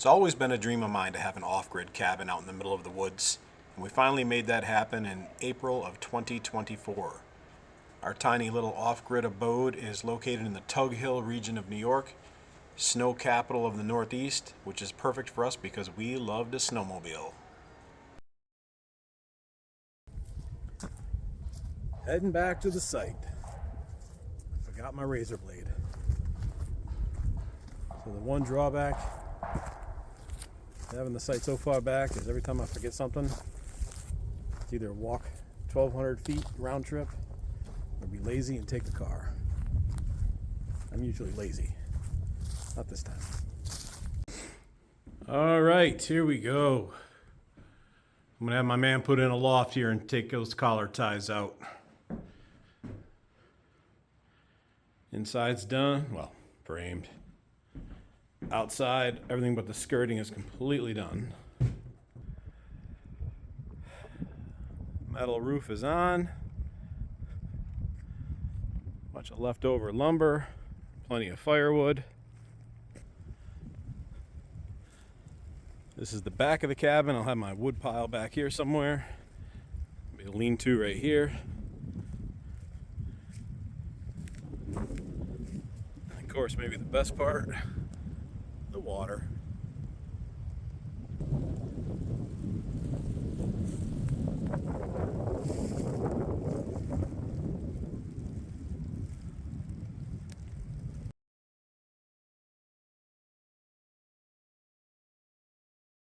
It's always been a dream of mine to have an off-grid cabin out in the middle of the woods, and we finally made that happen in April of 2024. Our tiny little off-grid abode is located in the Tug Hill region of New York, snow capital of the Northeast, which is perfect for us because we love to snowmobile. Heading back to the site. Forgot my razor blade. So the one drawback to having the site so far back is every time I forget something, it's either walk 1,200 feet round trip or be lazy and take the car. I'm usually lazy. Not this time. All right, here we go. I'm gonna have my man put in a loft here and take those collar ties out. Inside's done, well, framed. Outside, everything but the skirting is completely done. Metal roof is on. Bunch of leftover lumber, plenty of firewood. This is the back of the cabin. I'll have my wood pile back here somewhere. Maybe a lean-to right here. And of course, maybe the best part, the water.